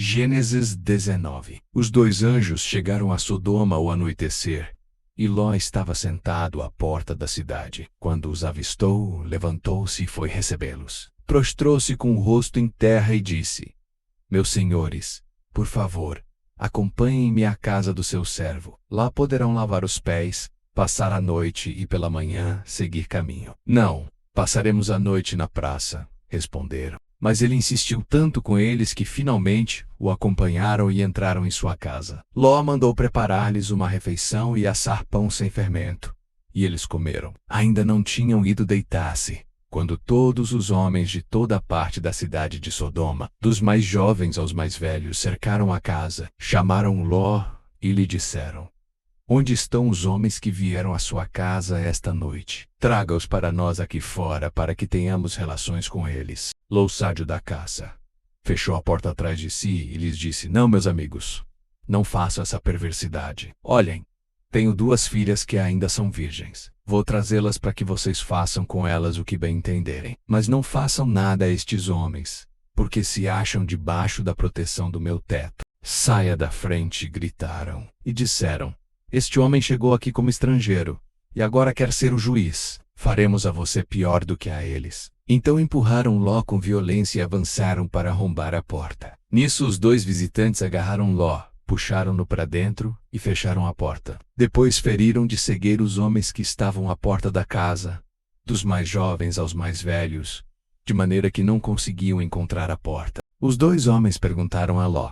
Gênesis 19. Os dois anjos chegaram a Sodoma ao anoitecer, e Ló estava sentado à porta da cidade. Quando os avistou, levantou-se e foi recebê-los. Prostrou-se com o rosto em terra e disse: Meus senhores, por favor, acompanhem-me à casa do seu servo. Lá poderão lavar os pés, passar a noite e pela manhã seguir caminho. Não, passaremos a noite na praça, responderam. Mas ele insistiu tanto com eles que finalmente o acompanharam e entraram em sua casa. Ló mandou preparar-lhes uma refeição e assar pão sem fermento. E eles comeram. Ainda não tinham ido deitar-se, quando todos os homens de toda a parte da cidade de Sodoma, dos mais jovens aos mais velhos, cercaram a casa, chamaram Ló e lhe disseram: Onde estão os homens que vieram à sua casa esta noite? Traga-os para nós aqui fora, para que tenhamos relações com eles. Ló, sábio da caça, fechou a porta atrás de si e lhes disse: Não, meus amigos, não façam essa perversidade. Olhem, tenho duas filhas que ainda são virgens. Vou trazê-las para que vocês façam com elas o que bem entenderem. Mas não façam nada a estes homens, porque se acham debaixo da proteção do meu teto. Saia da frente, gritaram, e disseram: Este homem chegou aqui como estrangeiro, e agora quer ser o juiz. Faremos a você pior do que a eles. Então empurraram Ló com violência e avançaram para arrombar a porta. Nisso os dois visitantes agarraram Ló, puxaram-no para dentro e fecharam a porta. Depois feriram de cegueira os homens que estavam à porta da casa, dos mais jovens aos mais velhos, de maneira que não conseguiam encontrar a porta. Os dois homens perguntaram a Ló: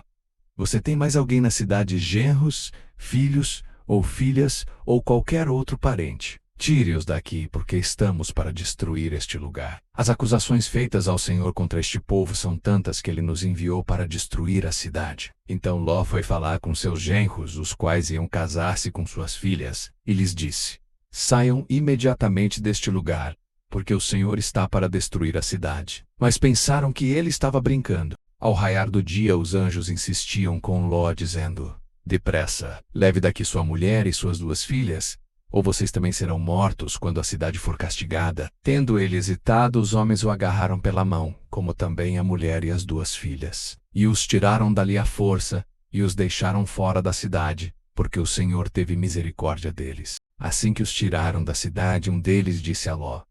Você tem mais alguém na cidade, genros, filhos ou filhas, ou qualquer outro parente? Tire-os daqui, porque estamos para destruir este lugar. As acusações feitas ao Senhor contra este povo são tantas que ele nos enviou para destruir a cidade. Então Ló foi falar com seus genros, os quais iam casar-se com suas filhas, e lhes disse: Saiam imediatamente deste lugar, porque o Senhor está para destruir a cidade. Mas pensaram que ele estava brincando. Ao raiar do dia, os anjos insistiam com Ló, dizendo: Depressa, leve daqui sua mulher e suas duas filhas, ou vocês também serão mortos quando a cidade for castigada. Tendo ele hesitado, os homens o agarraram pela mão, como também a mulher e as duas filhas, e os tiraram dali à força, e os deixaram fora da cidade, porque o Senhor teve misericórdia deles. Assim que os tiraram da cidade, um deles disse a Ló: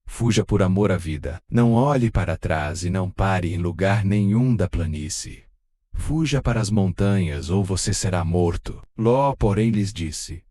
Fuja por amor à vida, não olhe para trás e não pare em lugar nenhum da planície. Fuja para as montanhas, ou você será morto. Ló, porém, lhes disse: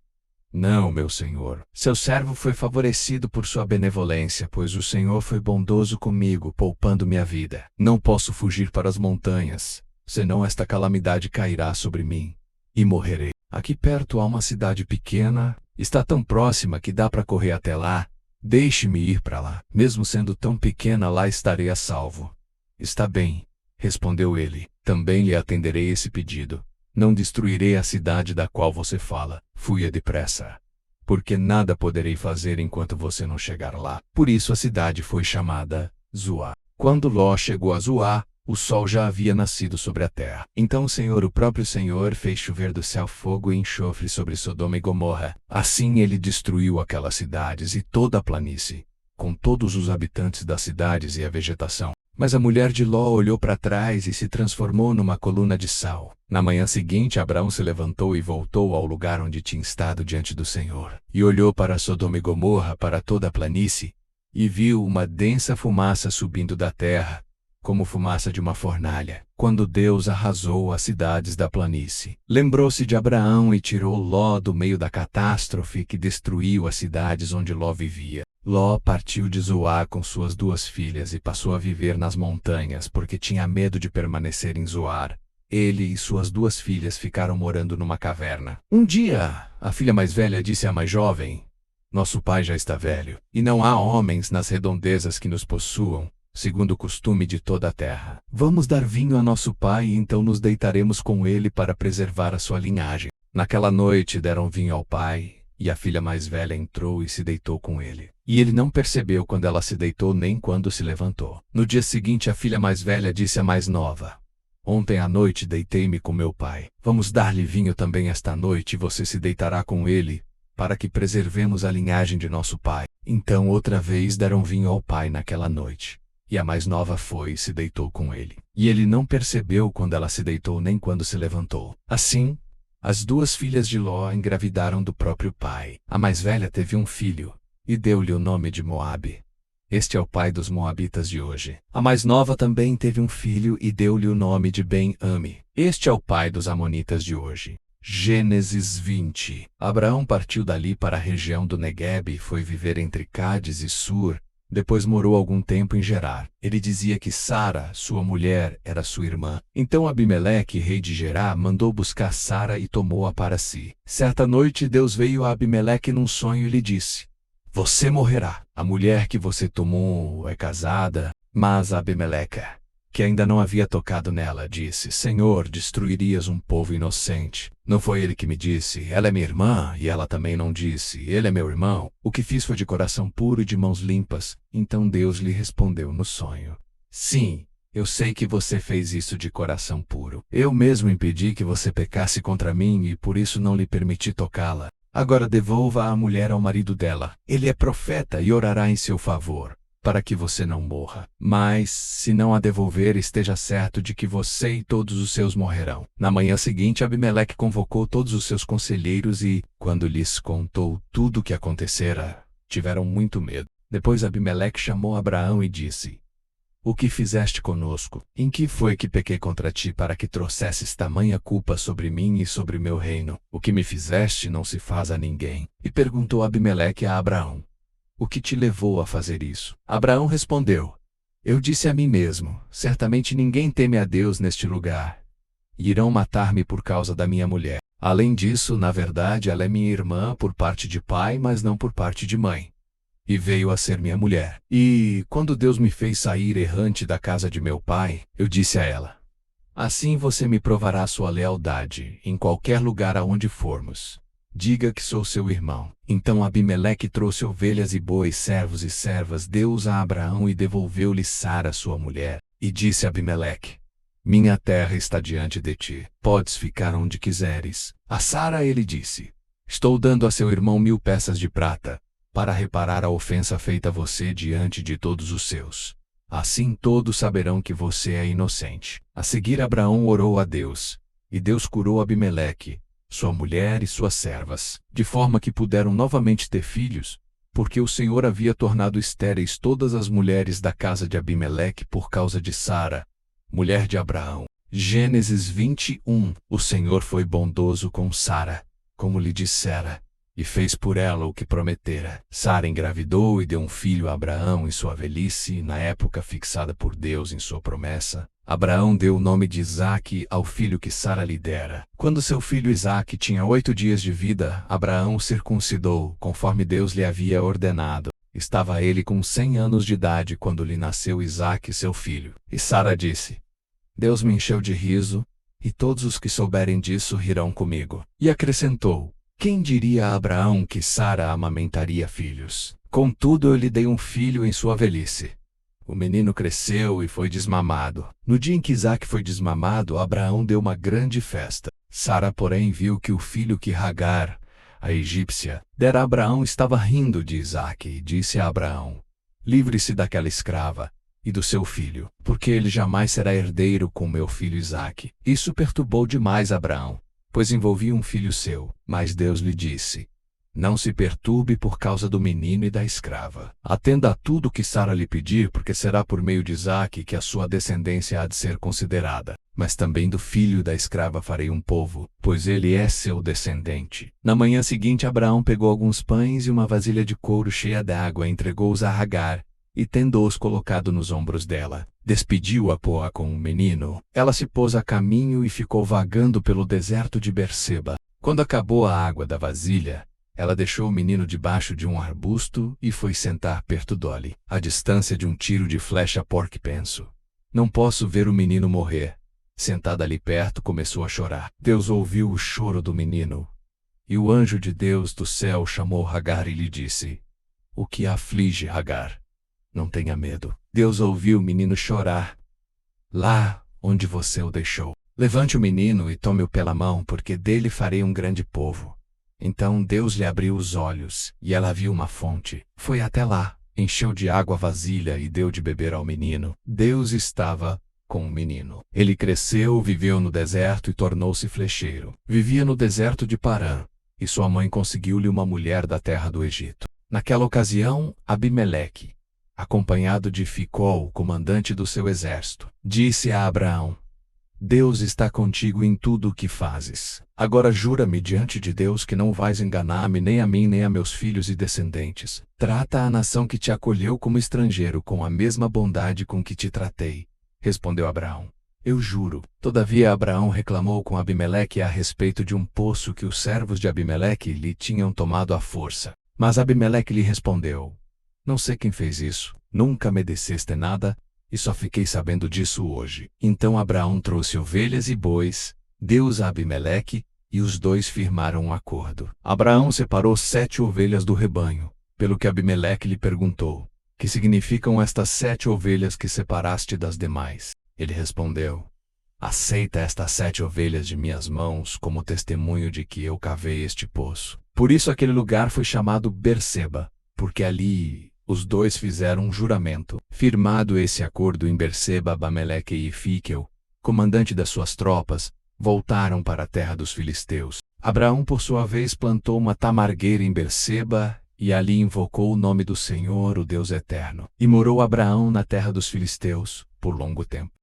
Não, meu senhor, seu servo foi favorecido por sua benevolência, pois o Senhor foi bondoso comigo, poupando-me a vida. Não posso fugir para as montanhas, senão esta calamidade cairá sobre mim, e morrerei. Aqui perto há uma cidade pequena, está tão próxima que dá para correr até lá. Deixe-me ir para lá. Mesmo sendo tão pequena, lá estarei a salvo. Está bem, respondeu ele, também lhe atenderei esse pedido. Não destruirei a cidade da qual você fala. Fuja depressa, porque nada poderei fazer enquanto você não chegar lá. Por isso a cidade foi chamada Zoar. Quando Ló chegou a Zoar, o sol já havia nascido sobre a terra. Então o Senhor, o próprio Senhor, fez chover do céu fogo e enxofre sobre Sodoma e Gomorra. Assim ele destruiu aquelas cidades e toda a planície, com todos os habitantes das cidades e a vegetação. Mas a mulher de Ló olhou para trás e se transformou numa coluna de sal. Na manhã seguinte, Abraão se levantou e voltou ao lugar onde tinha estado diante do Senhor. E olhou para Sodoma e Gomorra, para toda a planície, e viu uma densa fumaça subindo da terra, como fumaça de uma fornalha, quando Deus arrasou as cidades da planície. Lembrou-se de Abraão e tirou Ló do meio da catástrofe que destruiu as cidades onde Ló vivia. Ló partiu de Zoar com suas duas filhas e passou a viver nas montanhas, porque tinha medo de permanecer em Zoar. Ele e suas duas filhas ficaram morando numa caverna. Um dia, a filha mais velha disse à mais jovem: Nosso pai já está velho, e não há homens nas redondezas que nos possuam, segundo o costume de toda a terra. Vamos dar vinho a nosso pai e então nos deitaremos com ele para preservar a sua linhagem. Naquela noite deram vinho ao pai, e a filha mais velha entrou e se deitou com ele. E ele não percebeu quando ela se deitou nem quando se levantou. No dia seguinte, a filha mais velha disse à mais nova: Ontem à noite deitei-me com meu pai. Vamos dar-lhe vinho também esta noite e você se deitará com ele, para que preservemos a linhagem de nosso pai. Então outra vez deram vinho ao pai naquela noite. e a mais nova foi e se deitou com ele. E ele não percebeu quando ela se deitou nem quando se levantou. Assim, as duas filhas de Ló engravidaram do próprio pai. A mais velha teve um filho, e deu-lhe o nome de Moabe. Este é o pai dos moabitas de hoje. A mais nova também teve um filho e deu-lhe o nome de Ben-Ami. Este é o pai dos amonitas de hoje. Gênesis 20. Abraão partiu dali para a região do Neguebe e foi viver entre Cádiz e Sur. Depois morou algum tempo em Gerar. Ele dizia que Sara, sua mulher, era sua irmã. Então Abimeleque, rei de Gerar, mandou buscar Sara e tomou-a para si. Certa noite Deus veio a Abimeleque num sonho e lhe disse: Você morrerá. A mulher que você tomou é casada. Mas Abimeleque, que ainda não havia tocado nela, disse: Senhor, destruirias um povo inocente. Não foi ele que me disse: ela é minha irmã, e ela também não disse: ele é meu irmão. O que fiz foi de coração puro e de mãos limpas. Então Deus lhe respondeu no sonho: Sim, eu sei que você fez isso de coração puro. Eu mesmo impedi que você pecasse contra mim e por isso não lhe permiti tocá-la. Agora devolva a mulher ao marido dela. Ele é profeta e orará em seu favor, para que você não morra. Mas, se não a devolver, esteja certo de que você e todos os seus morrerão. Na manhã seguinte, Abimeleque convocou todos os seus conselheiros e, quando lhes contou tudo o que acontecera, tiveram muito medo. Depois Abimeleque chamou Abraão e disse: O que fizeste conosco? Em que foi que pequei contra ti para que trouxesses tamanha culpa sobre mim e sobre meu reino? O que me fizeste não se faz a ninguém. E perguntou Abimeleque a Abraão: O que te levou a fazer isso? Abraão respondeu: Eu disse a mim mesmo: certamente ninguém teme a Deus neste lugar. E irão matar-me por causa da minha mulher. Além disso, na verdade, ela é minha irmã por parte de pai, mas não por parte de mãe. E veio a ser minha mulher. E, quando Deus me fez sair errante da casa de meu pai, eu disse a ela: Assim você me provará sua lealdade, em qualquer lugar aonde formos. Diga que sou seu irmão. Então Abimeleque trouxe ovelhas e bois, servos e servas, deu-os a Abraão e devolveu-lhe Sara, sua mulher. E disse a Abimeleque: Minha terra está diante de ti. Podes ficar onde quiseres. A Sara ele disse: Estou dando a seu irmão 1000 peças de prata, para reparar a ofensa feita a você diante de todos os seus. Assim todos saberão que você é inocente. A seguir Abraão orou a Deus, e Deus curou Abimeleque, sua mulher e suas servas, de forma que puderam novamente ter filhos, porque o Senhor havia tornado estéreis todas as mulheres da casa de Abimeleque por causa de Sara, mulher de Abraão. Gênesis 21. O Senhor foi bondoso com Sara, como lhe dissera, e fez por ela o que prometera. Sara engravidou e deu um filho a Abraão em sua velhice, na época fixada por Deus em sua promessa. Abraão deu o nome de Isaque ao filho que Sara lhe dera. Quando seu filho Isaque tinha 8 dias de vida, Abraão o circuncidou, conforme Deus lhe havia ordenado. Estava ele com 100 anos de idade quando lhe nasceu Isaque, seu filho. E Sara disse: Deus me encheu de riso, e todos os que souberem disso rirão comigo. E acrescentou: Quem diria a Abraão que Sara amamentaria filhos? Contudo, eu lhe dei um filho em sua velhice. O menino cresceu e foi desmamado. No dia em que Isaque foi desmamado, Abraão deu uma grande festa. Sara, porém, viu que o filho que Hagar, a egípcia, dera a Abraão estava rindo de Isaque e disse a Abraão: Livre-se daquela escrava e do seu filho, porque ele jamais será herdeiro com meu filho Isaque. Isso perturbou demais Abraão, pois envolvia um filho seu. Mas Deus lhe disse: Não se perturbe por causa do menino e da escrava. Atenda a tudo que Sara lhe pedir, porque será por meio de Isaque que a sua descendência há de ser considerada. Mas também do filho da escrava farei um povo, pois ele é seu descendente. Na manhã seguinte, Abraão pegou alguns pães e uma vasilha de couro cheia d'água, entregou-os a Hagar, e tendo-os colocado nos ombros dela, despediu-a com o menino. Ela se pôs a caminho e ficou vagando pelo deserto de Berseba. Quando acabou a água da vasilha, ela deixou o menino debaixo de um arbusto e foi sentar perto dele, à distância de um tiro de flecha. Porque penso: Não posso ver o menino morrer. Sentada ali perto, começou a chorar. Deus ouviu o choro do menino. E o anjo de Deus do céu chamou Hagar e lhe disse: O que a aflige, Hagar? Não tenha medo. Deus ouviu o menino chorar lá onde você o deixou. Levante o menino e tome-o pela mão, porque dele farei um grande povo. Então Deus lhe abriu os olhos, e ela viu uma fonte. Foi até lá, encheu de água a vasilha e deu de beber ao menino. Deus estava com o menino. Ele cresceu, viveu no deserto e tornou-se flecheiro. Vivia no deserto de Parã, e sua mãe conseguiu-lhe uma mulher da terra do Egito. Naquela ocasião, Abimeleque, acompanhado de Ficol, comandante do seu exército, disse a Abraão: Deus está contigo em tudo o que fazes. Agora jura-me diante de Deus que não vais enganar-me, nem a mim, nem a meus filhos e descendentes. Trata a nação que te acolheu como estrangeiro com a mesma bondade com que te tratei. Respondeu Abraão: Eu juro. Todavia Abraão reclamou com Abimeleque a respeito de um poço que os servos de Abimeleque lhe tinham tomado à força. Mas Abimeleque lhe respondeu: Não sei quem fez isso. Nunca me disseste nada, e só fiquei sabendo disso hoje. Então Abraão trouxe ovelhas e bois, deu-os a Abimeleque, e os dois firmaram um acordo. Abraão separou 7 ovelhas do rebanho, pelo que Abimeleque lhe perguntou: Que significam estas 7 ovelhas que separaste das demais? Ele respondeu: Aceita estas 7 ovelhas de minhas mãos como testemunho de que eu cavei este poço. Por isso aquele lugar foi chamado Berseba, porque ali os dois fizeram um juramento. Firmado esse acordo em Berseba, Abimeleque e Ficol, comandante das suas tropas, voltaram para a terra dos filisteus. Abraão, por sua vez, plantou uma tamargueira em Berseba e ali invocou o nome do Senhor, o Deus eterno. E morou Abraão na terra dos filisteus por longo tempo.